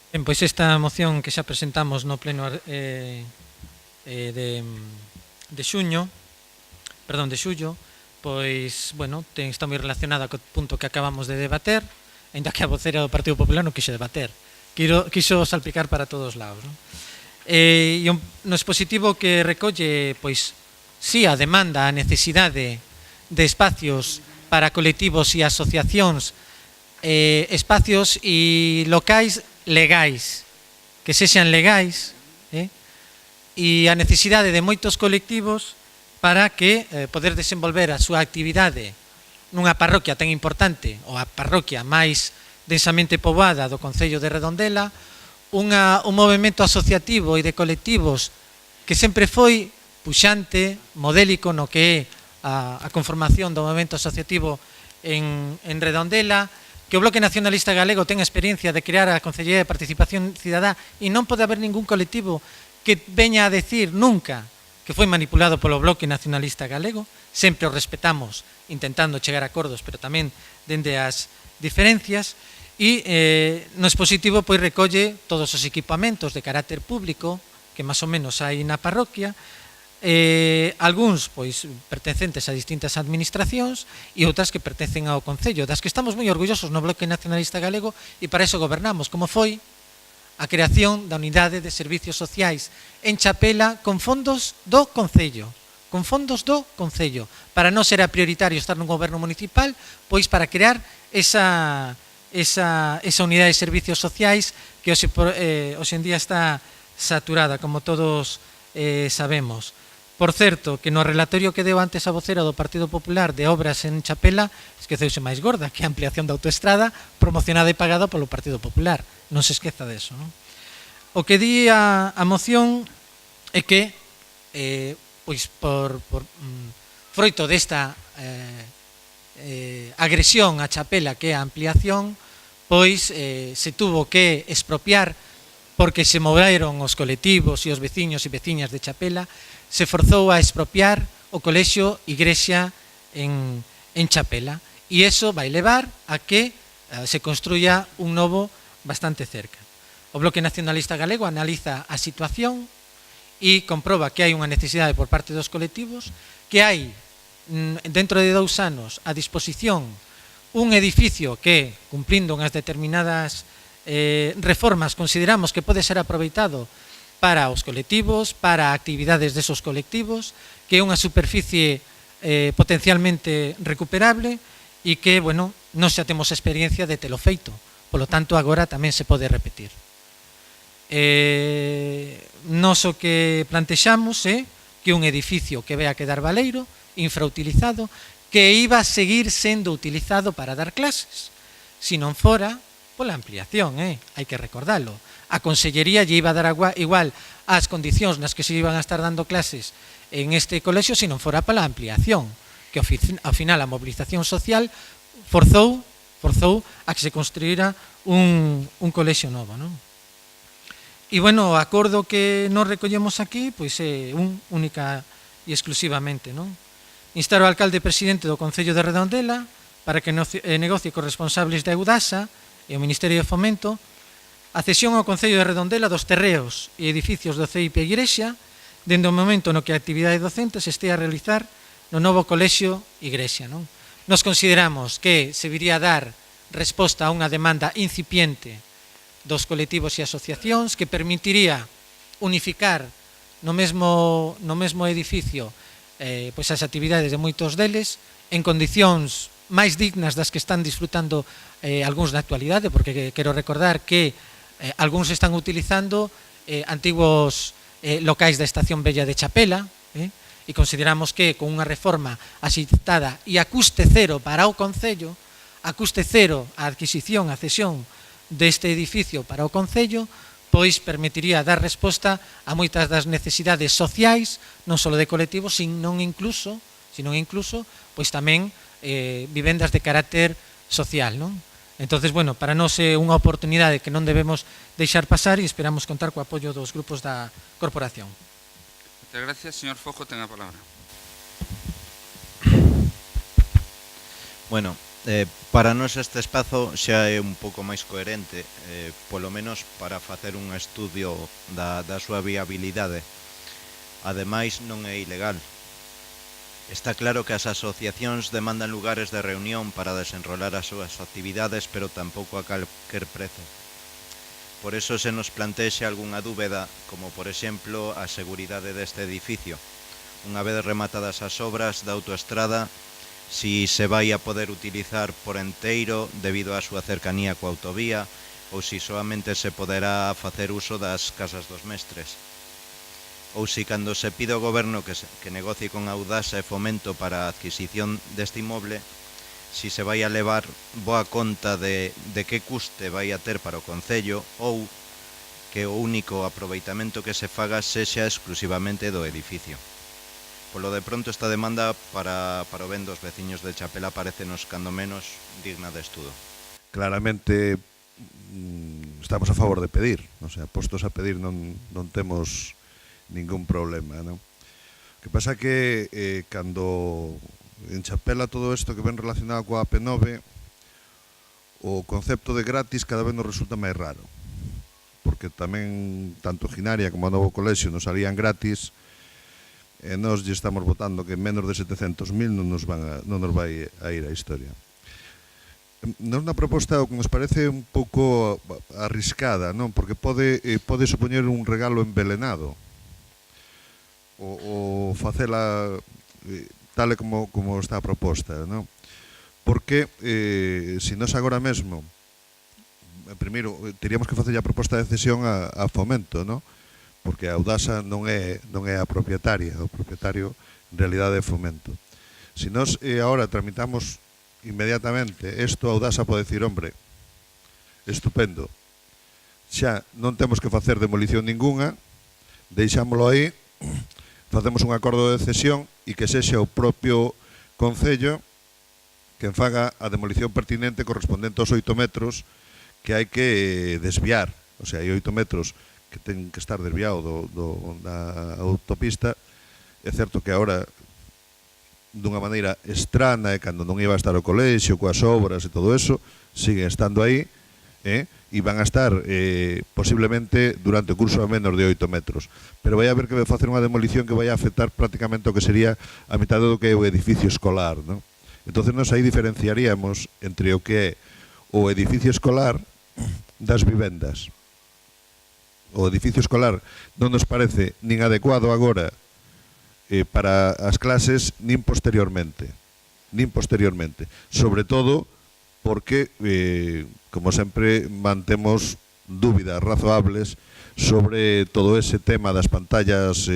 Pois esta moción que xa presentamos no pleno de xuño, perdón, de xullo, pois, bueno, está moi relacionada co punto que acabamos de debater, ainda que a vocera do Partido Popular non quixo debater, quiso salpicar para todos lados, non? E no expositivo que recolle, pois, sí, a demanda, a necesidade de espacios para colectivos e asociacións, espacios e locais legais, que sexan legais, e a necesidade de moitos colectivos para que poder desenvolver a súa actividade nunha parroquia tan importante, ou a parroquia máis densamente poboada do Concello de Redondela, un movimento asociativo e de colectivos que sempre foi puxante, modélico no que é a conformación do movimento asociativo en Redondela, que o Bloque Nacionalista Galego ten a experiencia de crear a Concellería de Participación Cidadá e non pode haber ningún colectivo que veña a decir nunca que foi manipulado polo Bloque Nacionalista Galego. Sempre o respetamos intentando chegar a acordos, pero tamén dende as diferencias. E no expositivo pois recolle todos os equipamentos de carácter público que máis ou menos hai na parroquia, algúns pois pertencentes a distintas administracións e outras que pertencen ao Concello, das que estamos moi orgullosos no Bloque Nacionalista Galego, e para iso gobernamos, como foi a creación da Unidade de Servicios Sociais en Chapela con fondos do Concello, para non ser a prioritario estar nun goberno municipal, pois para crear esa unidade de servicios sociais que hoxe en día está saturada, como todos sabemos. Por certo, que no relatorio que deu antes a vocera do Partido Popular de obras en Chapela, esqueceuse máis gorda, que a ampliación da autoestrada promocionada e pagada polo Partido Popular. Non se esqueza deso, non? O que di a moción é que, pois, por froito desta agresión a Chapela, que é a ampliación, pois se tuvo que expropiar, porque se moveron os colectivos e os veciños e veciñas de Chapela, se forzou a expropiar o colexio Igrexa en Chapela, e iso vai levar a que se construya un novo bastante cerca. O Bloque Nacionalista Galego analiza a situación e comproba que hai unha necesidade por parte dos colectivos, que hai dentro de 2 anos a disposición un edificio que, cumplindo unhas determinadas reformas, consideramos que pode ser aproveitado para os colectivos, para actividades desos colectivos, que é unha superficie potencialmente recuperable e que, bueno, non xa temos experiencia de telo feito, polo tanto agora tamén se pode repetir. Nos o que plantexamos é que un edificio que vai a quedar baleiro, infrautilizado, que iba a seguir sendo utilizado para dar clases, se non fora pola ampliación, hai que recordalo. A Consellería lle iba a dar igual as condicións nas que se iban a estar dando clases en este colexio se non fora pola ampliación, que ao final a mobilización social forzou a que se construíra un colexio novo, non? E, bueno, o acordo que nos recollemos aquí, pois é única e exclusivamente, non? Instar o alcalde presidente do Concello de Redondela para que negocie cos responsables da Eudasa e o Ministerio de Fomento a cesión ao Concello de Redondela dos terreos e edificios do CEIP Igrexa dende o momento no que a actividade docente se estea a realizar no novo colexio Igrexa, non? Nos consideramos que se viría a dar resposta a unha demanda incipiente dos colectivos e asociacións, que permitiría unificar no mesmo edificio pois as actividades de moitos deles en condicións máis dignas das que están disfrutando algúns na actualidade, porque quero recordar que algúns están utilizando antigos locais da Estación Vella de Chapela, e consideramos que con unha reforma axeitada e a custe cero para o Concello, a custe cero a adquisición, a cesión deste edificio para o Concello, pois permitiría dar resposta a moitas das necesidades sociais, non só de colectivos, sino incluso, pois tamén vivendas de carácter social, non? Entonces, bueno, para nós é unha oportunidade que non debemos deixar pasar e esperamos contar co apoio dos grupos da corporación. Moitas gracias. Señor Fojo, ten a palabra. Bueno, Para nós este espazo xa é un pouco máis coherente, polo menos para facer un estudio da súa viabilidade. Ademais, non é ilegal. Está claro que as asociacións demandan lugares de reunión para desenrolar as súas actividades, pero tampouco a calquer prezo. Por eso se nos plantexa algunha dúbida, como por exemplo a seguridade deste edificio. Unha vez rematadas as obras da autoestrada, si se vai a poder utilizar por enteiro debido á súa cercanía coa autovía ou si soamente se poderá facer uso das casas dos mestres. Ou si cando se pide ao goberno que negocie con Audasa e Fomento para a adquisición deste inmoble, si se vai a levar boa conta de que custe vai a ter para o Concello ou que o único aproveitamento que se faga sexa exclusivamente do edificio. Polo de pronto esta demanda para o ben dos veciños de Chapela parecenos cando menos digna de estudo. Claramente estamos a favor de pedir, o sea, postos a pedir non temos ningún problema, non? O que pasa que cando en Chapela todo isto que ven relacionado coa AP9, o concepto de gratis cada vez nos resulta máis raro, porque tamén tanto Ginaria como o Novo Colexio nos salían gratis, e nós lle estamos votando que menos de 700.000 non nos vai a ir a historia. Non na proposta o que nos parece un pouco arriscada, non? Porque pode supoñer un regalo envelenado ou facela tal e como está a proposta, non? Porque se nós agora mesmo primeiro teríamos que facer a proposta de cesión a Fomento, non? Porque a Audasa non é a propietaria, o propietario en realidade é Fomento. Se nós agora tramitamos inmediatamente isto, a Audasa pode decir, hombre, estupendo, xa non temos que facer demolición ninguna, deixámolo aí, facemos un acordo de cesión e que sexa o propio Concello quen faga a demolición pertinente correspondente aos 8 metros que hai que desviar, o sea, hai 8 metros que ten que estar desviado da autopista. É certo que agora dunha maneira estrana e cando non iba a estar o colexio coas obras e todo eso siguen estando aí e van a estar posiblemente durante o curso a menos de 8 metros, pero vai haber que facer unha demolición que vai a afectar prácticamente o que sería a mitad do que é o edificio escolar, non? Entonces nos aí diferenciaríamos entre o que é o edificio escolar das vivendas. O edificio escolar non nos parece nin adecuado agora para as clases nin posteriormente, sobre todo porque como sempre mantemos dúbidas razoables sobre todo ese tema das pantallas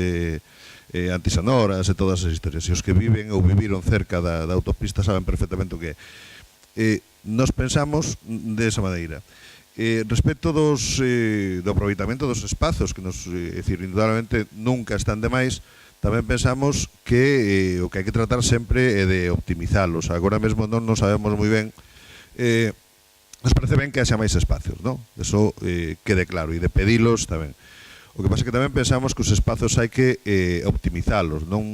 antisonoras e todas as historias, e os que viven ou viviron cerca da autopista saben perfectamente o que é. Nos pensamos desa maneira. Respecto do aproveitamento dos espazos, que nos, indudablemente nunca están demais, tamén pensamos que o que hai que tratar sempre é de optimizalos. Agora mesmo non nos sabemos moi ben, nos parece ben que haxa máis espacios, non? Eso quede claro, e de pedilos tamén. O que pasa é que tamén pensamos que os espazos hai que optimizalos, non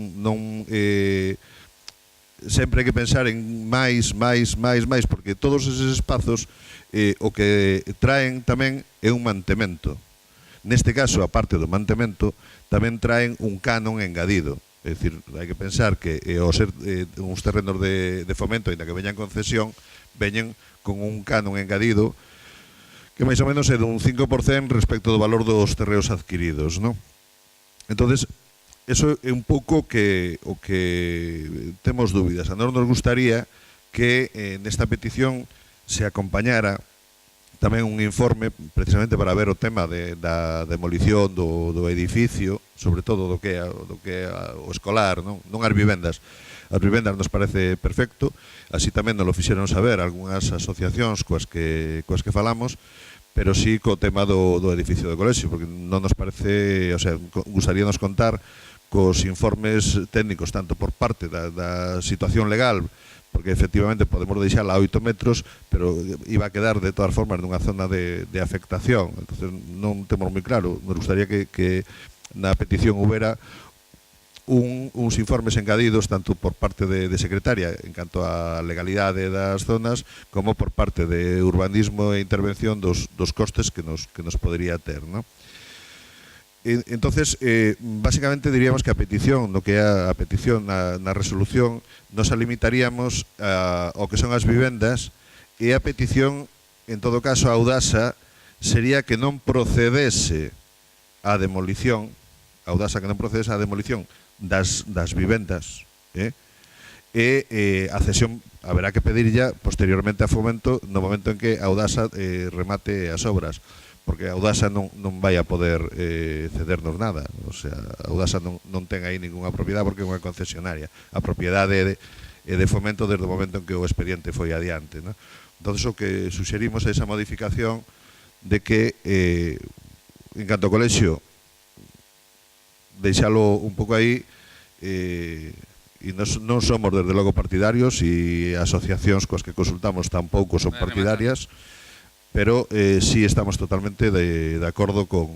sempre hai que pensar en máis, porque todos eses espazos o que traen tamén é un mantemento. Neste caso, a parte do mantemento, tamén traen un canon engadido. É dicir, hai que pensar que ao ser uns terrenos de Fomento, ainda que veñan con cesión, veñen con un canon engadido que máis ou menos é dun 5% respecto do valor dos terreos adquiridos, non? Entonces, eso é un pouco o que temos dúbidas. A nós nos gustaría que nesta petición se acompañara tamén un informe precisamente para ver o tema da demolición do edificio, sobre todo do que é o escolar, non as vivendas. As vivendas nos parece perfecto, así tamén nos lo fixeron saber algunhas asociacións coas que falamos, pero sí co tema do edificio do colexio, porque non nos parece, o sea, gustaríanos contar cos informes técnicos tanto por parte da situación legal, porque efectivamente podemos deixala a 8 metros, pero iba a quedar de todas formas nunha zona de afectación. Entonces non temos moi claro. Nos gustaría que na petición houbera uns informes engadidos tanto por parte de secretaria en canto á legalidade das zonas como por parte de urbanismo e intervención dos costes que nos podría ter, ¿no? Entonces, básicamente diríamos que a petición, no que é a petición na resolución, nos limitaríamos ao que son as vivendas, e a petición, en todo caso, a Audasa sería que non procedese a demolición, a Audasa que non procedese a demolición das vivendas, e a cesión haberá que pedir ya posteriormente a Fomento no momento en que a Audasa remate as obras, porque a Audasa non vai a poder cedernos nada, o sea, a Audasa non ten aí ninguna propiedade porque é unha concesionaria, a propiedade é de Fomento desde o momento en que o expediente foi adiante, ¿no? Entón, o que suxerimos é esa modificación de que en canto ao colexio deixalo un pouco aí, e non somos desde logo partidarios, e asociacións coas que consultamos tampouco son partidarias, pero sí estamos totalmente de acordo co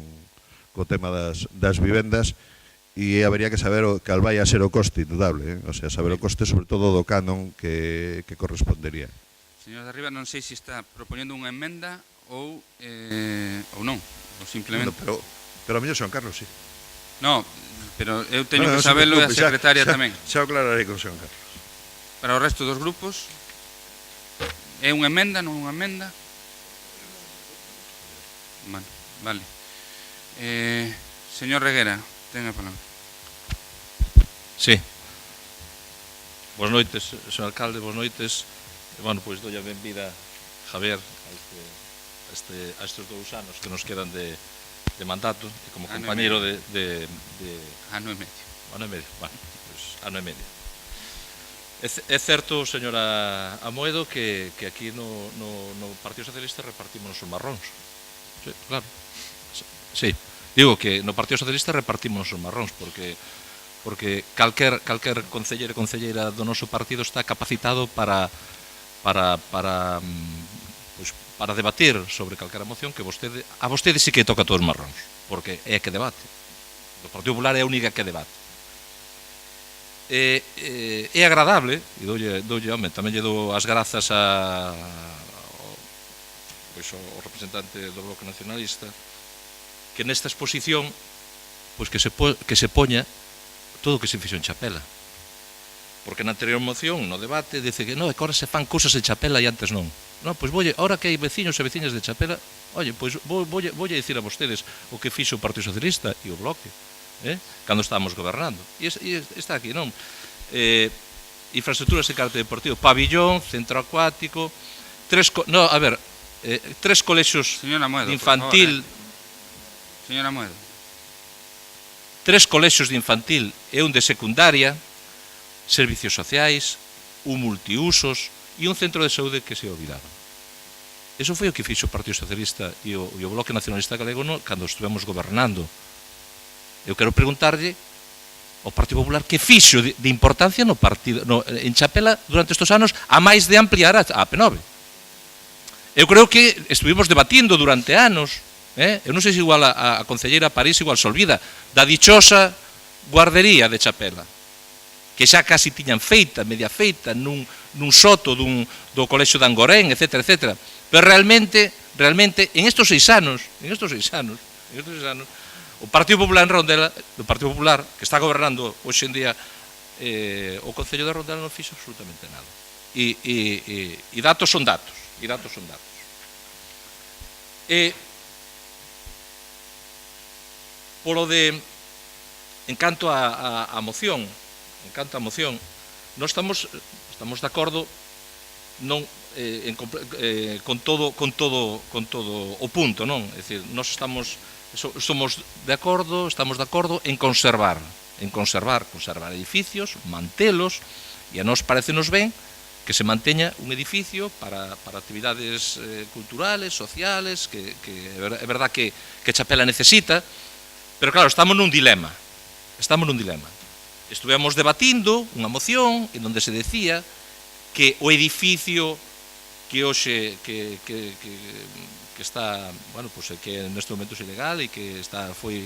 tema das vivendas, e habería que saber cal vai a ser o coste indudable, o sea, saber o coste sobre todo do canon que correspondería. Señor de Arriba, non sei se está propoñendo unha emenda ou non, ou simplemente... Bueno, pero a mellor Xoan Carlos, sí. No, pero eu teño que sabelo e a secretaria tamén. Xa o aclararei con Xoan Carlos. Para o resto dos grupos, é unha emenda, non unha emenda? Bueno, vale. Señor Reguera, ten a palabra. Sí. Boas noites, señor alcalde, boas noites. Bueno, pois doy a benvida, Javier, a estes 2 anos que nos quedan de mandato, e como compañeiro de... Ano e medio. Ano e medio, bueno, pois ano e medio. É certo, señora Amoedo, que aquí no Partido Socialista repartimos os marróns. Sí, claro. Sí, digo que no Partido Socialista repartimos os marróns, porque calquer concelleiro e concelleira do noso partido está capacitado para debatir sobre calquera moción que a vostede sí que toca todos os marróns, porque é a que debate. O Partido Popular é a única que debate. É agradable, e tamén lle dou as grazas ao representante do Bloque Nacionalista, que nesta exposición que se poña todo o que se fixo en Chapela. Porque na anterior moción, no debate, dice que non, é que ahora se fan cousas en Chapela e antes non. Non, pois ahora que hai veciños e veciñas de Chapela, oye, pois voulle dicir a vostedes o que fixo o Partido Socialista e o Bloque, cando estábamos gobernando. E está aquí, non? Infraestructuras e carácter deportivo, pabillón, centro acuático, 3 colexios de infantil. Señora Moedo. 3 colexios de infantil e un de secundaria, servicios sociais, un multiusos e un centro de saúde que se olvidaba. Eso foi o que fixo o Partido Socialista e o Bloque Nacionalista Galego cando estivemos gobernando. Eu quero preguntarlle ao Partido Popular que fixo de importancia en Chapela durante estes anos, a máis de ampliar a AP9. Eu creo que estuvimos debatindo durante anos, eu non sei se igual a concelleira París igual se olvida da dichosa guardería de Chapela, que xa casi tiñan media feita, nun soto do colexio de Angorén, etc. Pero realmente, en estos 6 anos, o Partido Popular en Rondela, o Partido Popular, que está gobernando hoxe en día o Concello de Rondela, non fixo absolutamente nada. E datos son datos. Polo de, en canto a moción, nós estamos de acordo con todo o punto, non? É dicir, nós somos de acordo en conservar edificios, mantelos, e a nós parecenos ben que se manteña un edificio para actividades culturales, sociales, que é verdad que Chapela necesita, pero claro, estamos nun dilema. Estuvemos debatindo unha moción en onde se decía que o edificio que hoxe que está, bueno, pues que neste momento é ilegal e que foi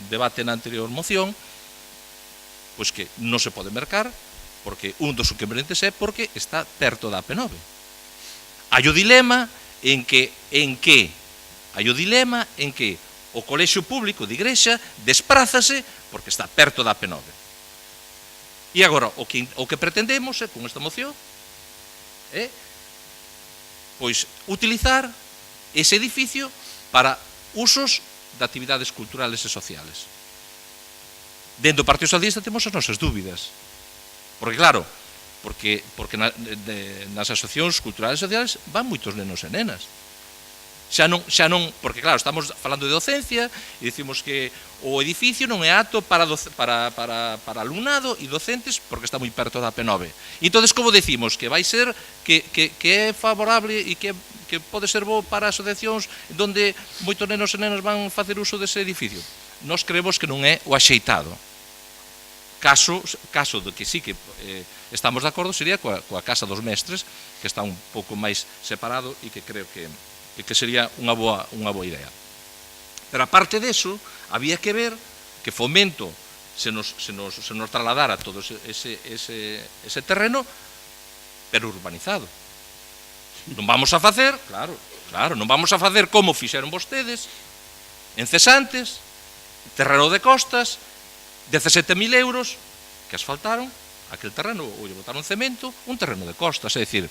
debate na anterior moción, pois que non se pode mercar, porque un dos inconvenientes é porque está perto da AP9. Hai o dilema en que o colexio público de Igrexa desprázase porque está perto da AP9. E agora, o que pretendemos con esta moción é pois utilizar ese edificio para usos de actividades culturales e sociales. Dentro do Partido Socialista temos as nosas dúbidas. Porque claro, porque nas asociacións culturales e sociales van moitos nenos e nenas. Xa non, porque claro, estamos falando de docencia e dicimos que o edificio non é apto para alumnado e docentes porque está moi perto da AP9. E entón, como decimos que vai ser que é favorable e que pode ser bo para asociacións onde moitos nenos e nenas van facer uso dese edificio? Nós creemos que non é o axeitado. Caso do que sí que estamos de acordo sería coa Casa dos Mestres, que está un pouco máis separado e que creo que sería unha boa idea. Pero aparte deso, había que ver que Fomento se nos trasladara todo ese terreno, pero urbanizado. Non vamos a facer, claro, non vamos a facer como fixeron vostedes, en Cesantes, terreno de costas, 17.000 euros, que asfaltaron aquel terreno, ou lle botaron cemento, un terreno de costas, é dicir,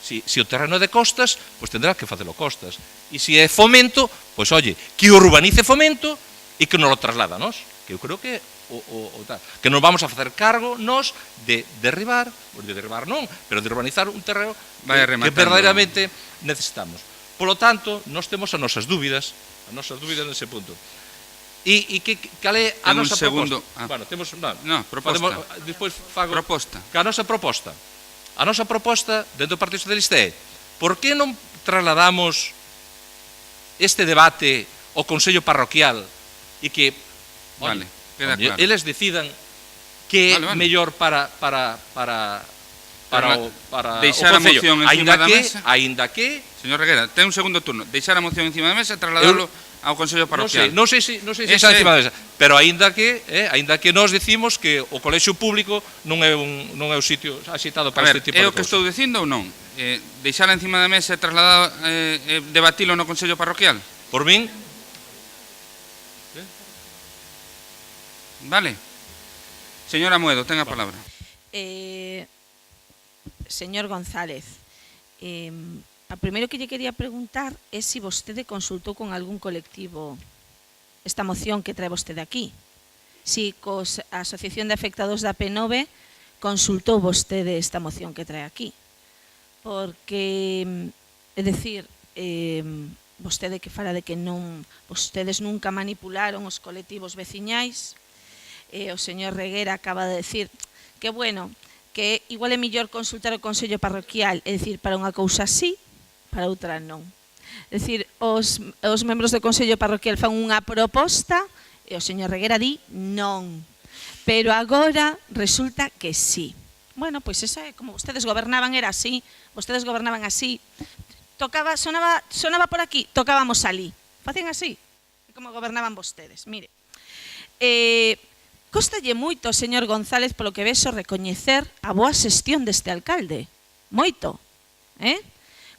si o terreno é de costas, pois tendrá que facelo costas. E se é Fomento, pois, oye, que urbanice Fomento e que nos lo traslada a nós. Que eu creo que que nos vamos a facer cargo nós de derribar non, pero de urbanizar un terreno que verdadeiramente necesitamos. Polo tanto, nós temos as nosas dúbidas nese punto. E cal é a nosa proposta? Bueno, temos... proposta. Despois fago... Proposta. A nosa proposta dentro do Partido Socialista é por que non trasladamos este debate ao Consello Parroquial e que eles decidan que é mellor para o Concello. Aínda que... Señor Reguera, ten un segundo turno. Deixar a moción encima da mesa e trasladarlo ao Consello Parroquial. Non sei se está encima da mesa, pero aínda que nós decimos que o colexio público non é o sitio axeitado para este tipo de cousas. É o que estou dicindo ou non? Deixar encima da mesa e trasladar, debatilo no Consello Parroquial? Por min... Vale. Señora Amoedo, ten a palabra. Señor González, a primeiro que lle quería preguntar é se vostede consultou con algún colectivo esta moción que trae vostede aquí. Si cos a Asociación de Afectados da P9 consultou vostede esta moción que trae aquí. Porque, é dicir, vostede que fala de que vostedes nunca manipularon os colectivos veciñais, o señor Reguera acaba de decir que, bueno, que igual é mellor consultar o Consello Parroquial, é dicir, para unha cousa sí, para outra non. É dicir, os membros do Consello Parroquial fan unha proposta e o señor Reguera di non. Pero agora resulta que sí. Bueno, pois esa é como vostedes gobernaban, era así, vostedes gobernaban así. Sonaba por aquí, tocábamos alí. Facían así, como gobernaban vostedes. Mire, costalle moito, señor González, polo que vexo, recoñecer a boa xestión deste alcalde. Moito.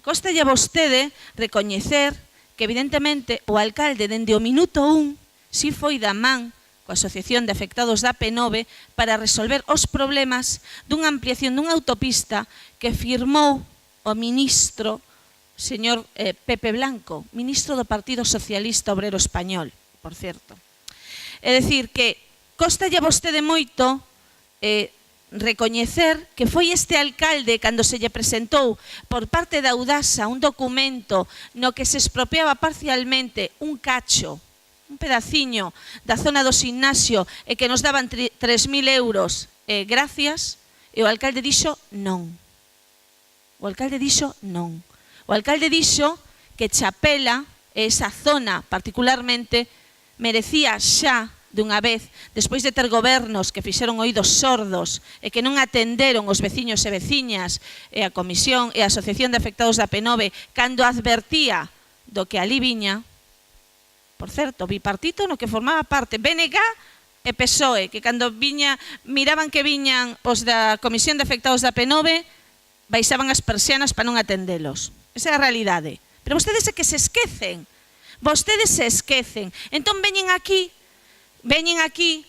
Costalle a vostede recoñecer que, evidentemente, o alcalde, dende o minuto 1, si foi da man coa Asociación de Afectados da P9 para resolver os problemas dunha ampliación dunha autopista que firmou o ministro, señor Pepe Blanco, ministro do Partido Socialista Obrero Español, por certo. É dicir, que costalle a vostede moito recoñecer que foi este alcalde cando se lle presentou por parte da Audasa un documento no que se expropiaba parcialmente un cacho, un pedaciño da zona do gimnasio e que nos daban 3.000 euros gracias, e o alcalde dixo non. O alcalde dixo non. O alcalde dixo que Chapela, esa zona particularmente, merecía xa dunha vez, despois de ter gobernos que fixeron oídos sordos e que non atenderon os veciños e veciñas e a Comisión e a Asociación de Afectados da P9 cando advertía do que ali viña, por certo, bipartito no que formaba parte BNG e PSOE, que cando miraban que viñan os da Comisión de Afectados da P9, baixaban as persianas para non atendelos. Esa é a realidade. Pero vostedes é que se esquecen. Vostedes se esquecen. Entón veñen aquí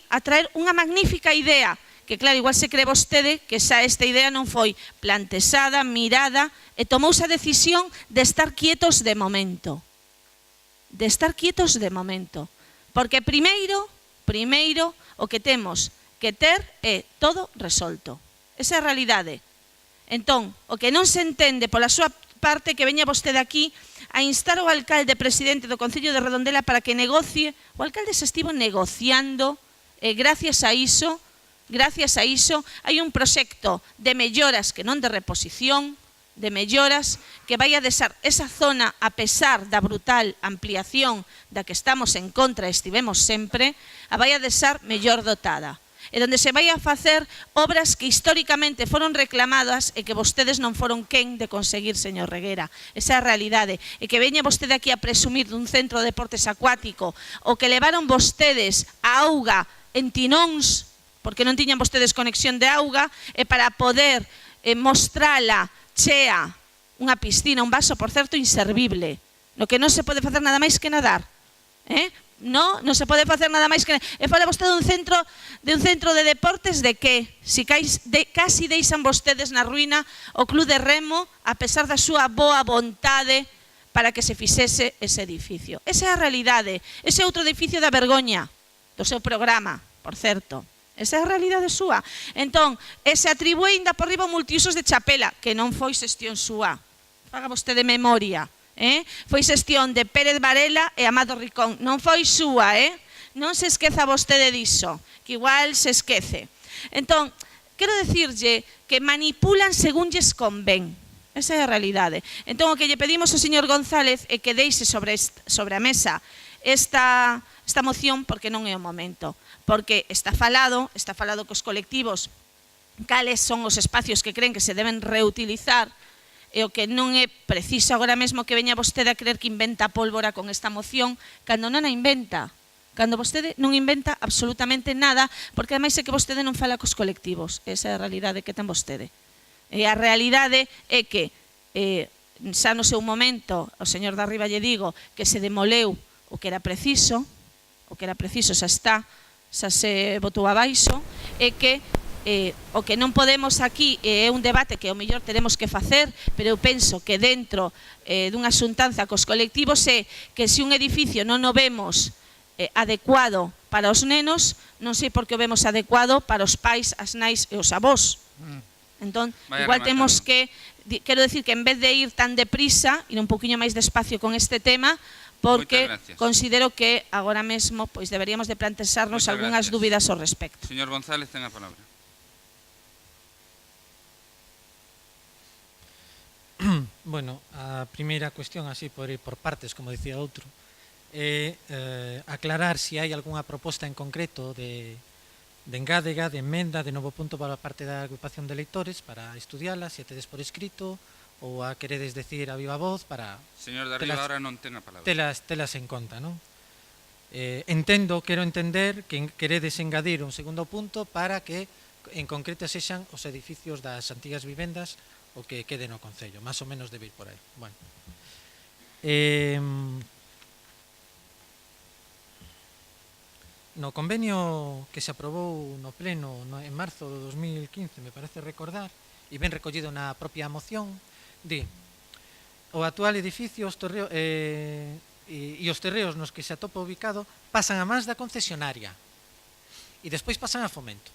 a traer unha magnífica idea, que claro, igual se cree vostede que xa esta idea non foi plantexada, mirada, e tomouse a decisión de estar quietos de momento. De estar quietos de momento. Porque primeiro, o que temos que ter é todo resolto. Esa é a realidade. Entón, o que non se entende pola súa parte que veña vostede aquí a instar ao alcalde presidente do Concello de Redondela para que negocie, o alcalde se estivo negociando e gracias a iso hai un proxecto de melloras que non de reposición, de melloras que vai a deixar esa zona, a pesar da brutal ampliación da que estamos en contra e estivemos sempre, a vai a deixar mellor dotada. E onde se vai a facer obras que históricamente foron reclamadas e que vostedes non foron quen de conseguir, señor Reguera. Esa é a realidade. E que veña vostede aquí a presumir dun centro de deportes acuático o que levaron vostedes a auga en tinóns, porque non tiñan vostedes conexión de auga, e para poder mostrala chea, unha piscina, un vaso, por certo, inservible, no que non se pode facer nada máis que nadar. Non se pode facer nada máis que nadar. E fala vostede dun centro de deportes de que? Si casi deixan vostedes na ruína o Club de Remo, a pesar da súa boa vontade para que se fixese ese edificio. Esa é a realidade. Ese é outro edificio da vergoña do seu programa, por certo. Esa é a realidade súa. Entón, se atribúe ainda por riba multiusos de Chapela, que non foi xestión súa. Faga vostede memoria. Foi xestión de Pérez Varela e Amado Ricón. Non foi súa, non se esqueza vostede diso, que igual se esquece. Entón, quero dicirlle que manipulan según lles convén. Esa é a realidade. Entón, o que lle pedimos ao señor González é que deixe sobre a mesa esta moción, porque non é o momento. Porque está falado cos colectivos cales son os espacios que creen que se deben reutilizar, e o que non é preciso agora mesmo que veña vostede a creer que inventa pólvora con esta moción, cando non a inventa. Cando vostede non inventa absolutamente nada, porque ademais é que vostede non fala cos colectivos. Esa é a realidade que ten vostede. E a realidade é que xa no seu momento, o señor de arriba lle digo que se demoleu o que era preciso xa está, xa se botou abaixo, e que o que non podemos aquí é un debate que ao mellor teremos que facer, pero eu penso que dentro dunha xuntanza cos colectivos é que se un edificio non o vemos adecuado para os nenos, non sei por que o vemos adecuado para os pais, as nais e os avós. Entón, igual temos que, quero decir que en vez de ir tan deprisa, ir un poquinho máis despacio con este tema, porque considero que agora mesmo pois deberíamos de plantexarnos algunhas dúbidas ao respecto. Señor González, ten a palabra. Bueno, a primeira cuestión, así por ir por partes, como dicía outro, é aclarar se hai algunha proposta en concreto de engádega, de emenda, de novo punto para a parte da agrupación de leitores para estudiala, se a tedes por escrito ou a queredes decir a viva voz para... Señor de arriba, ahora non ten a palabra. Telas en conta, non? Quero entender que queredes engadir un segundo punto para que en concreto sexan os edificios das antigas vivendas o que quede no Concello, máis ou menos debe ir por aí. Bueno. No convenio que se aprobou no pleno en marzo de 2015, me parece recordar, e ben recollido na propia moción, di: o actual edificio e os terreos nos que se atopa ubicado pasan a mans da concesionaria e despois pasan a Fomento.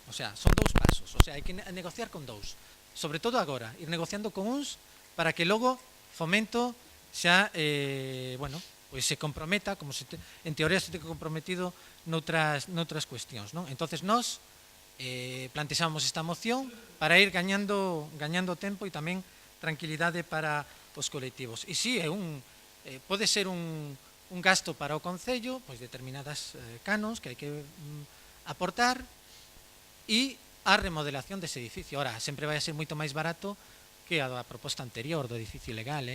O sea, son dous pasos, o sea, hai que negociar con dous. Sobre todo agora, ir negociando con uns para que logo Fomento xa, pois se comprometa, como en teoría se ten comprometido noutras cuestións, non? Entonces nós plantexamos esta moción para ir gañando tempo e tamén tranquilidade para os colectivos. E si, pode ser un gasto para o Concello, pois determinadas canos que hai que aportar, e a remodelación dese edificio. Ora, sempre vai a ser moito máis barato que a da proposta anterior do edificio ilegal,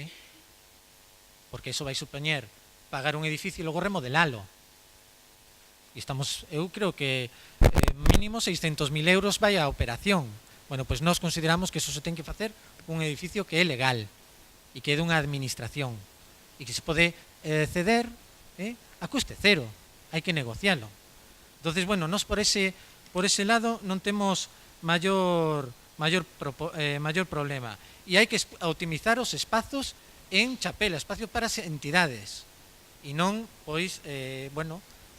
porque iso vai supoñer pagar un edificio e logo remodelalo. E estamos, eu creo que mínimo 600.000 euros vai a operación. Bueno, pois nós consideramos que eso se ten que facer un edificio que é legal e que é dunha administración e que se pode ceder a coste cero. Hai que negocialo. Entonces, bueno, nós por ese lado non temos maior problema. E hai que optimizar os espazos en Chapela, espacio para as entidades. E non, pois,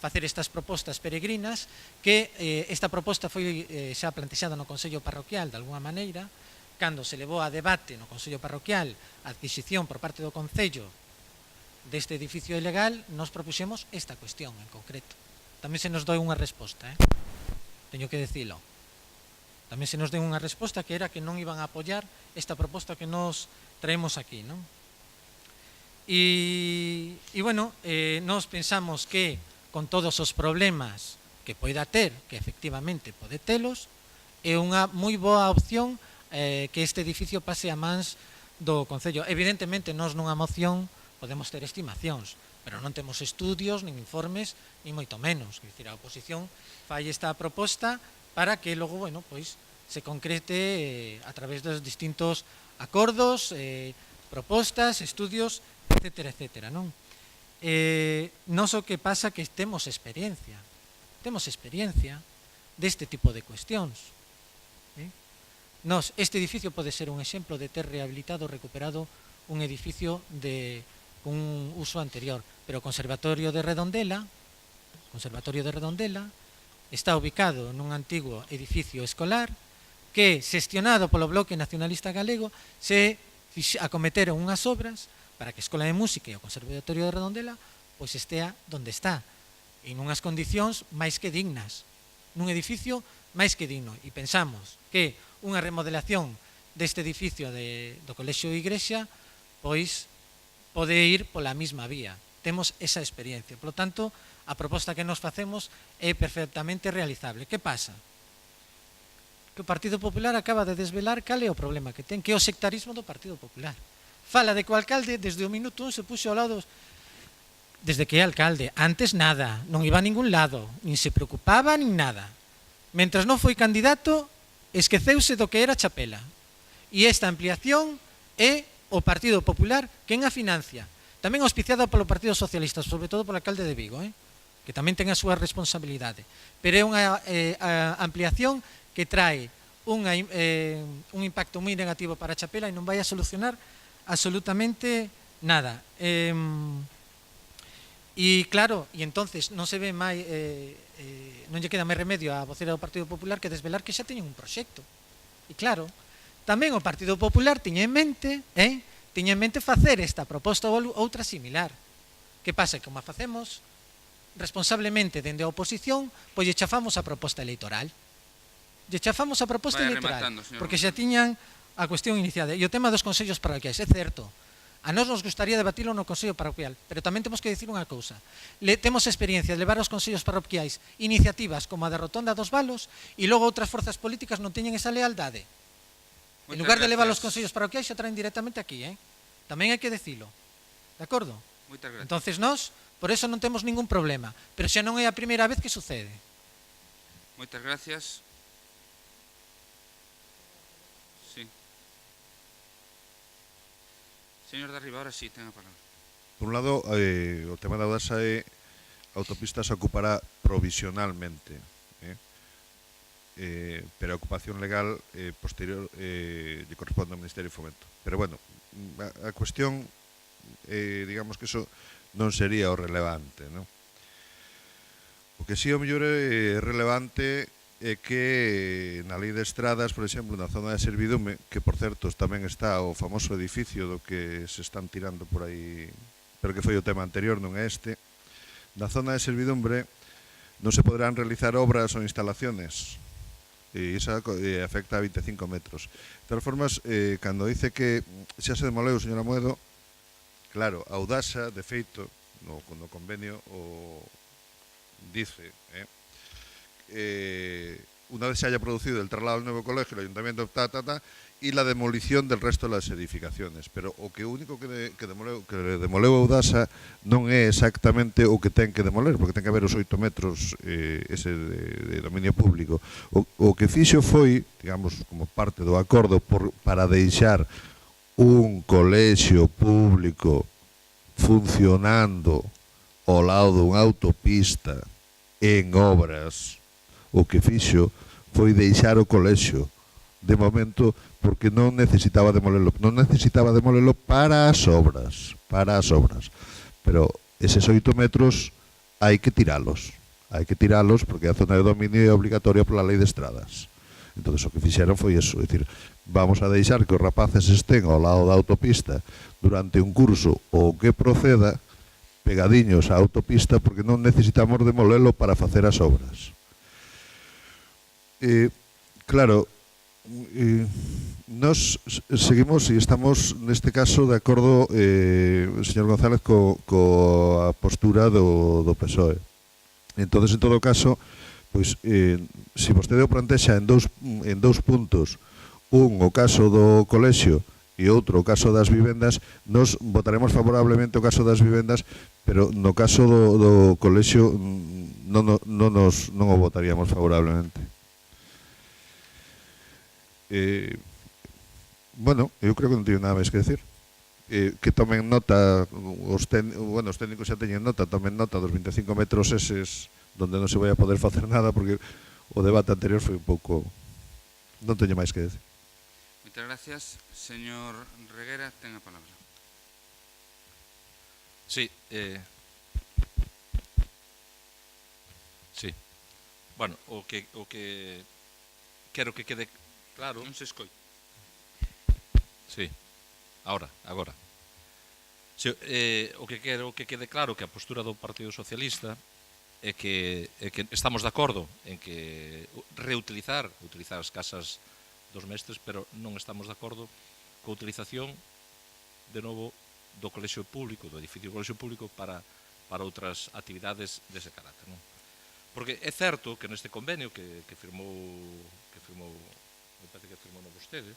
facer estas propostas peregrinas, que esta proposta foi xa plantexada no Consello Parroquial, de alguna maneira, cando se levou a debate no Consello Parroquial a adquisición por parte do Concello deste edificio ilegal, nos propuxemos esta cuestión en concreto. Tamén se nos doi unha resposta, teño que decilo. Tamén se nos deu unha resposta que era que non iban a apoiar esta proposta que nos traemos aquí, non? E bueno, nos pensamos que con todos os problemas que poida ter, que efectivamente pode telos, é unha moi boa opción que este edificio pase a mans do Concello. Evidentemente, nós nunha moción podemos ter estimacións, pero non temos estudios, nin informes, nin moito menos. Quer dicir, a oposición fai esta proposta para que logo, bueno, pois, se concrete a través dos distintos acordos, propostas, estudios, etcétera, etcétera, non? Nos o que pasa que temos experiencia deste tipo de cuestións. Este edificio pode ser un exemplo de ter rehabilitado, recuperado un edificio de un uso anterior, pero o Conservatorio de Redondela está ubicado nun antigo edificio escolar que, xestionado polo Bloque Nacionalista Galego, se acometeron unhas obras para que a Escola de Música e o Conservatorio de Redondela pois estea donde está, en unhas condicións máis que dignas, nun edificio máis que digno. E pensamos que unha remodelación deste edificio do Colexio de Igrexa pois pode ir pola mesma vía. Temos esa experiencia. Por lo tanto, a proposta que nos facemos é perfectamente realizable. Que pasa? Que o Partido Popular acaba de desvelar cal é o problema que ten, que é o sectarismo do Partido Popular. Fala de que o alcalde desde o minuto 1 se puxo ao lado desde que é alcalde. Antes nada, non iba a ningún lado, nin se preocupaba nin nada. Mentras non foi candidato, esqueceuse do que era Chapela. E esta ampliación é o Partido Popular quen a financia. Tamén auspiciada polo Partido Socialista, sobre todo polo alcalde de Vigo, que tamén ten a súa responsabilidade. Pero é unha ampliación que trae un impacto moi negativo para Chapela e non vai a solucionar absolutamente nada. E claro, e entonces non se ve máis, non lle queda máis remedio á vocera do Partido Popular que desvelar que xa teñen un proxecto. E claro, tamén o Partido Popular tiña en mente facer esta proposta ou outra similar. Que pasa? Que como a facemos responsablemente dende a oposición, pois lle chafamos a proposta electoral. Porque xa tiñan a cuestión iniciada. E o tema dos consellos parroquiais, é certo. A nós nos gustaría debatilo no Consello Parroquial, pero tamén temos que dicir unha cousa. Temos experiencia de levar aos consellos parroquiais iniciativas como a da Rotonda dos Valos e logo outras forzas políticas non teñen esa lealdade. En lugar de levar aos consellos parroquiais xa traen directamente aquí, Tamén hai que dicilo. De acordo? Moitas gracias. Entonces nós, por eso non temos ningún problema, pero xa non é a primeira vez que sucede. Moitas gracias. Sí. Señor de Arriba, ahora sí, ten a palabra. Por un lado, o tema da Audasa é a autopista se ocupará provisionalmente, pero a ocupación legal posterior lle corresponde ao Ministerio de Fomento. Pero bueno, a cuestión, digamos que eso non sería o relevante, non? O que si o mellor é relevante é que na Lei de Estradas, por exemplo, na zona de Servidume, que por certo tamén está o famoso edificio do que se están tirando por aí, pero que foi o tema anterior, non é este, na zona de Servidumbre non se poderán realizar obras ou instalaciones, e iso afecta a 25 metros. De todas formas, cando dice que xa se demoleu, señora Moedo, claro, a Audasa, de feito, no convenio o dice, una vez se haya producido el traslado al nuevo colegio, el ayuntamiento, y la demolición del resto das edificaciones. Pero o que único que demoleu Audasa non é exactamente o que ten que demoler, porque ten que haber os 8 metros ese de dominio público. O que fixo foi, digamos, como parte do acordo para deixar un colexio público funcionando ao lado dunha autopista en obras, o que fixo foi deixar o colexio de momento, porque non necesitaba demolelo para as obras, pero eses 8 metros hai que tiralos porque a zona de dominio é obligatoria pola lei de estradas. Entón, o que fixeron foi eso, é dicir, vamos a deixar que os rapaces estén ao lado da autopista durante un curso ou que proceda pegadiños á autopista, porque non necesitamos demolelo para facer as obras. Claro, nos seguimos e estamos neste caso de acordo, señor González, coa postura do PSOE. Entonces, en todo caso, pois, se vostede o plantexa en dous puntos, un o caso do colexio e outro o caso das vivendas, nos votaremos favorablemente o caso das vivendas, pero no caso do colexio non o votaríamos favorablemente. Bueno, eu creo que non teño nada máis que decir. Que tomen nota, os técnicos xa teñen nota, tomen nota dos 25 metros eses donde non se vai a poder facer nada, porque o debate anterior foi un pouco... Non teño máis que decir. Moitas gracias. Señor Reguera, ten a palabra. Sí, sí. Bueno, o que quero que quede claro. Non se escoita. Sí, agora. O que quero que quede claro que a postura do Partido Socialista é que estamos de acordo en que utilizar as casas dos mestres, pero non estamos de acordo coa utilización de novo do colexio público, do edificio do colexio público para outras actividades dese carácter, non? Porque é certo que neste convenio que firmou, me parece que firmou vostede,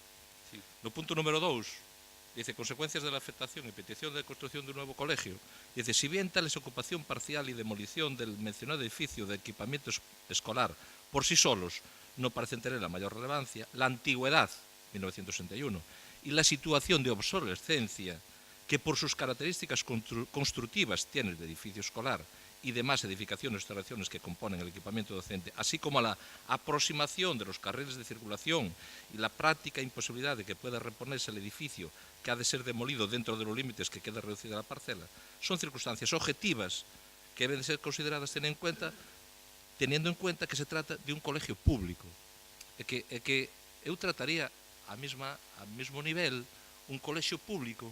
sí. No punto número 2, dice, consecuencias de la afectación y petición de construcción de un nuevo colegio, dice, si bien tal es ocupación parcial y demolición del mencionado edificio de equipamiento escolar por sí solos no parecen tener la mayor relevancia, la antigüedad, 1961, y la situación de obsolescencia que por sus características constructivas tiene el edificio escolar y demás edificaciones o instalaciones que componen el equipamiento docente, así como la aproximación de los carriles de circulación y la práctica imposibilidad de que pueda reponerse el edificio que ha de ser demolido dentro de los límites que queda reducida la parcela, son circunstancias objetivas que deben de ser consideradas teniendo en cuenta que se trata de un colegio público. E que eu trataría ao mesmo nivel un colexio público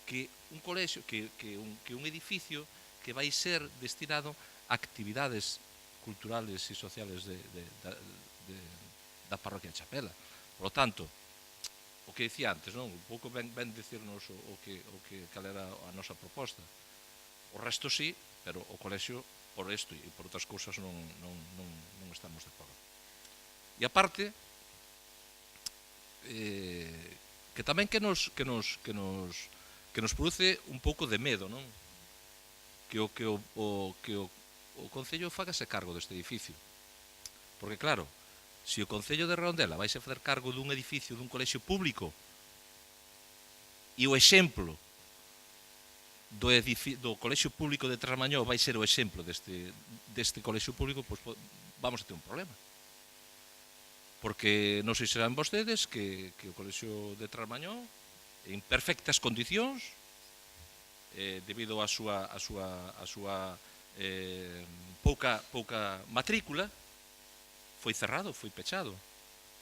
que un colexio, que un edificio que vai ser destinado a actividades culturales e sociales da parroquia de Chapela. Por lo tanto, o que dicía antes, non? Un pouco ben dicirnos cal era a nosa proposta. O resto sí, pero o colexio, por isto e por outras cousas, non estamos de acordo. E aparte, que tamén que nos produce un pouco de medo, non? Que o Concello fagase cargo deste edificio. Porque claro, se o Concello de Redondela vaise facer cargo dun edificio dun colexio público e o exemplo do colexio público de Trasmañó vai ser o exemplo deste colexio público, pois vamos a ter un problema. Porque non sei se saben vostedes que o colexio de Trasmañó en perfectas condicións, debido á súa pouca matrícula, foi cerrado, foi pechado.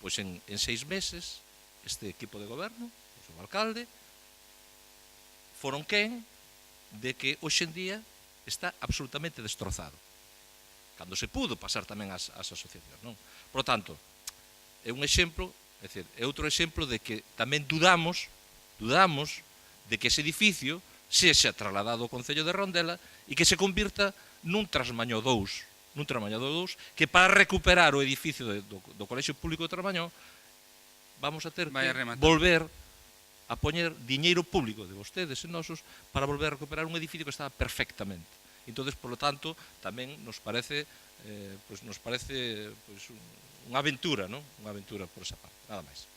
Pois en 6 meses este equipo de goberno, o alcalde, foron quen de que hoxe en día está absolutamente destrozado. Cando se pudo pasar tamén ás asociacións, non? Por lo tanto, é un exemplo, é outro exemplo de que tamén dudamos de que ese edificio sexa trasladado ao Concello de Redondela e que se convirta nun Trasmañó 2, nun Tramaño 2, que para recuperar o edificio do Colexio Público de Tramaño vamos a ter que volver a poñer diñeiro público de vostedes e nosos para volver a recuperar un edificio que estaba perfectamente. Entonces, por lo tanto, tamén nos parece unha aventura, non? Unha aventura por esa parte, nada máis.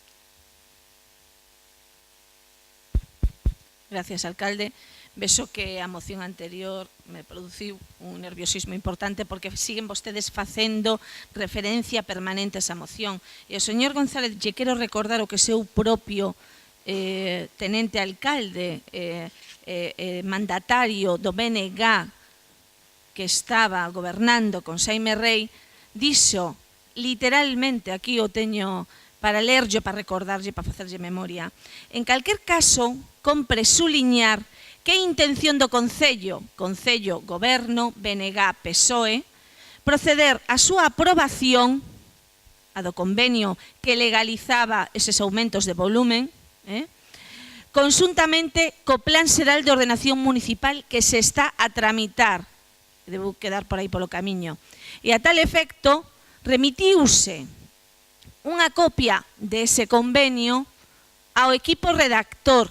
Gracias, alcalde. Vexo que a moción anterior me produciu un nerviosismo importante porque siguen vostedes facendo referencia permanente a esa moción. E o señor González, lle quero recordar o que seu propio tenente alcalde, mandatario do BNG que estaba gobernando con Xaime Rei, dixo literalmente, aquí o teño para lerlle, para recordarlle, para facerlle memoria. En calquer caso, compre suliñar que a intención do Concello, Goberno, BNG, PSOE, proceder a súa aprobación, a do convenio que legalizaba eses aumentos de volumen, conxuntamente co Plan Xeral de Ordenación Municipal que se está a tramitar, debo quedar por aí polo camiño. E a tal efecto, remitiuse unha copia dese convenio ao equipo redactor,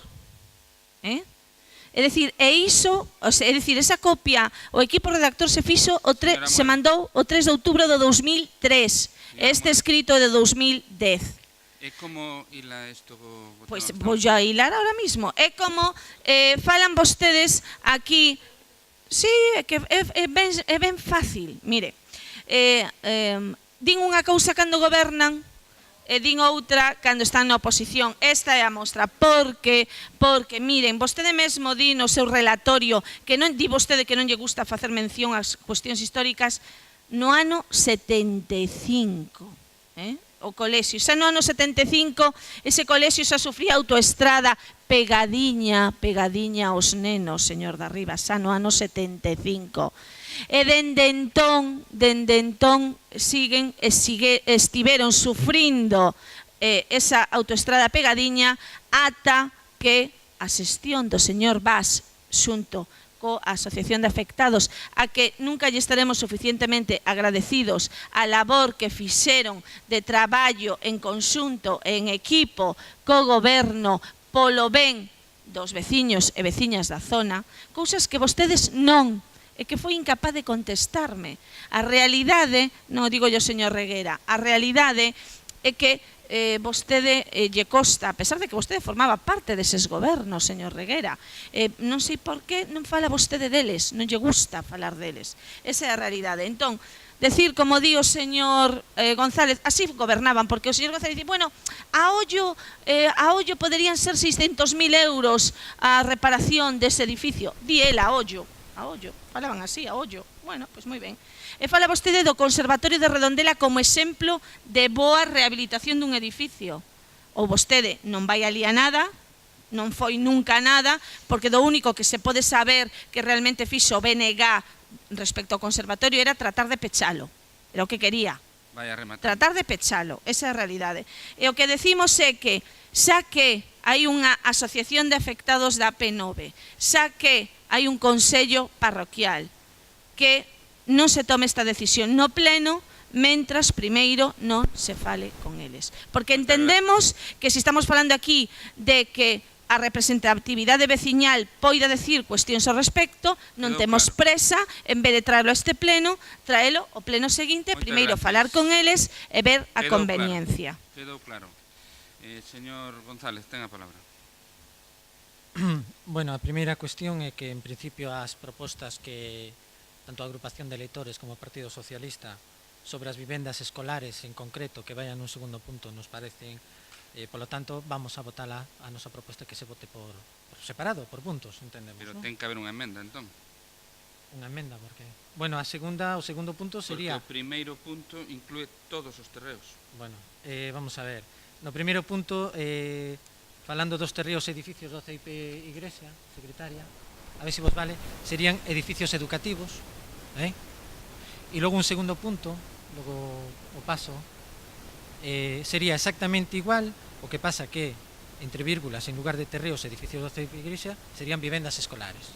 É dicir, esa copia, o equipo redactor se fixo se mandou o 3 de outubro do 2003. Este escrito de 2010. É como hila isto? Pois vou a hilar ahora mismo. É como falan vostedes aquí. Sí, é que é ben fácil. Mire, din unha cousa cando gobernan, e din outra cando están na oposición. Esta é a mostra, porque miren, vostede mesmo di no seu relatorio que non di vostede que non lle gusta facer mención ás cuestións históricas no ano 75, o colexio. Xa no ano 75, ese colexio xa sufría autoestrada pegadiña aos nenos, señor Darriba, xa no ano 75. E dende entón estiveron sufrindo esa autoestrada pegadiña ata que a xestión do señor Bas xunto coa Asociación de Afectados, a que nunca lle estaremos suficientemente agradecidos a labor que fixeron de traballo en conxunto, en equipo, co goberno, polo ben dos veciños e veciñas da zona, cousas que vostedes non, é que foi incapaz de contestarme. A realidade, non digo yo señor Reguera, a realidade é que vostede lle costa, a pesar de que vostede formaba parte deses gobernos, señor Reguera, non sei por que non fala vostede deles, non lle gusta falar deles. Esa é a realidade. Entón, decir, como di o señor González, así gobernaban, porque o señor González dice, bueno, a ollo poderían ser 600.000 euros a reparación dese edificio. Di el a ollo, falaban así, a ollo. Bueno, pois moi ben. E fala vostede do Conservatorio de Redondela como exemplo de boa rehabilitación dun edificio. Ou vostede non vai ali a nada, non foi nunca nada, porque do único que se pode saber que realmente fixo o BNG respecto ao conservatorio era tratar de pechalo. Era o que quería. Tratar de pechalo, esa é a realidade. E o que decimos é que xa que hai unha asociación de afectados da P9, xa que hai un consello parroquial, que non se tome esta decisión no pleno, mentras primeiro non se fale con eles. Porque entendemos que se estamos falando aquí de que a representatividade veciñal poida decir cuestións ao respecto, non temos presa, en vez de traelo a este pleno, traelo ao pleno seguinte, primeiro falar con eles e ver a conveniencia. Quedou claro. Señor González, ten a palabra. Bueno, a primeira cuestión é que, en principio, as propostas que tanto a agrupación de eleitores como o Partido Socialista sobre as vivendas escolares en concreto que vayan nun segundo punto nos parecen, polo tanto, vamos a votar a nosa proposta que se vote por separado, por puntos, entendemos. Pero ten que haber unha emenda, entón. Unha emenda, porque... Bueno, o segundo punto sería... Porque o primeiro punto inclúe todos os terreos. Bueno, vamos a ver. No primeiro punto, falando dos terreos edificios do CIP Igrexa, secretaria, a ver se vos vale, serían edificios educativos, e logo un segundo punto, logo o paso, sería exactamente igual, o que pasa que, entre vírgulas, en lugar de terreos edificios do CIP Igrexa, serían vivendas escolares.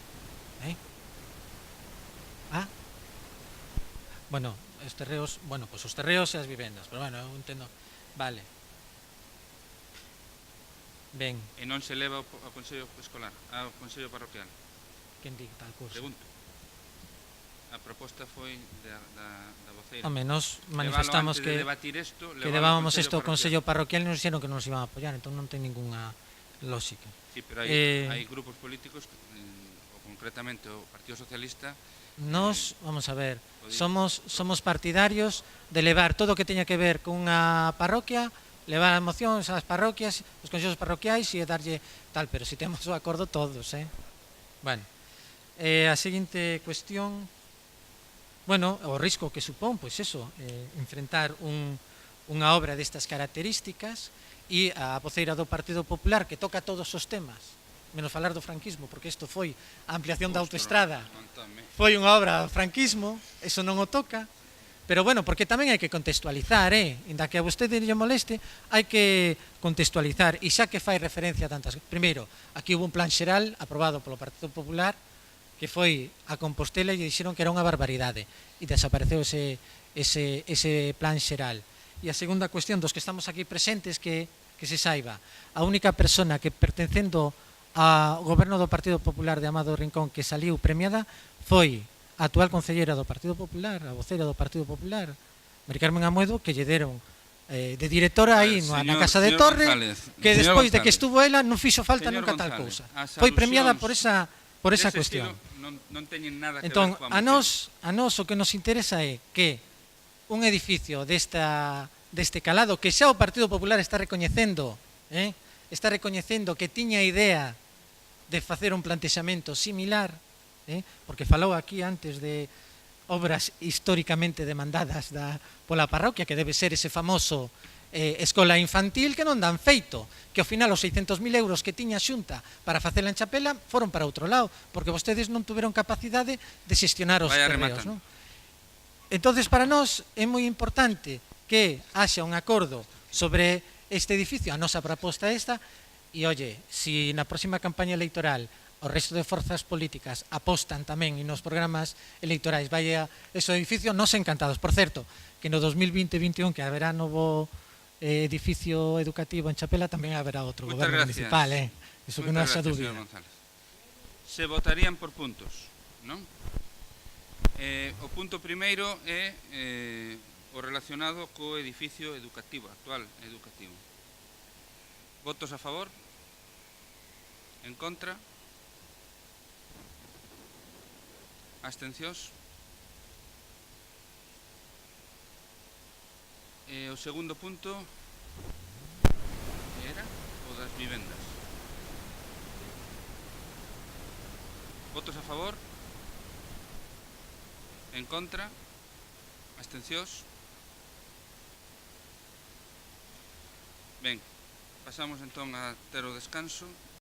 Bueno, os terreos, pois os terreos e as vivendas, pero bueno, eu entendo. Vale. Ben, E non se leva ao Consello Escolar, ao Consello Parroquial. quen di tal cousa? Pregunto. A proposta foi da voceira. Home, nos Levalo manifestamos antes de que debatir isto, que levalo ao levábamos isto ao Consello Consello Parroquial e nos dixeron que non nos iban a apoiar, entón non ten ninguna lógica. Parroquial. Sí, pero hai grupos políticos, ou concretamente o Partido Socialista, Nos, vamos a ver, Podía- somos partidarios de levar todo o que teña que ver con unha parroquia, levar as mocións ás parroquias, os consellos parroquiais e darlle tal, pero si temos o acordo todos, Bueno, a seguinte cuestión, bueno, o risco que supón, pois eso, enfrentar unha obra destas características e a voceira do Partido Popular que toca todos os temas, menos falar do franquismo, porque isto foi a ampliación da autoestrada, foi unha obra do franquismo, eso non o toca, pero bueno, porque tamén hai que contextualizar, inda que a vostede lle moleste, hai que contextualizar, e xa que fai referencia a tantas. Primeiro, aquí hubo un plan xeral aprobado polo Partido Popular, que foi a Compostela e lle dixeron que era unha barbaridade, e desapareceu ese plan xeral. E a segunda cuestión dos que estamos aquí presentes, que se saiba, a única persona que pertencendo ao goberno do Partido Popular de Amado Rincón que saliu premiada foi a actual concelleira do Partido Popular, a voceira do Partido Popular, Mari Carmen Amoedo, que lle deron de directora aí na Casa de Torre, que despois de que estuvo ela non fixo falta nunca tal cousa. Foi premiada por esa cuestión. Non teñen nada que Entón, ver coa a moción. nós o que nos interesa é que un edificio deste calado que xa o Partido Popular está recoñecendo, que tiña a idea de facer un plantexamento similar, porque falou aquí antes de obras históricamente demandadas pola parroquia, que debe ser ese famoso escola infantil que non dan feito, que ao final os 600.000 euros que tiña a Xunta para facela en Chapela foron para outro lado, porque vostedes non tuveron capacidade de xestionar os Vaya terreos, rematando. non? Entonces, para nós é moi importante que haxa un acordo sobre este edificio, a nosa proposta esta, e, oye, si na próxima campaña electoral o resto de forzas políticas apostan tamén e nos programas electorais vaya ese edificio, nos encantados. Por certo, que no 2020-21 que haberá novo edificio educativo en Chapela, tamén haberá outro Moitas goberno gracias. municipal, iso que non Moitas haxa gracias, dúbida. señor González. Se votarían por puntos, non? O punto primeiro é o relacionado co edificio educativo, actual educativo. Votos a favor? En contra? Abstencións? O segundo punto era o das vivendas. Votos a favor? En contra? Abstencións? Ben, pasamos entón a ter o descanso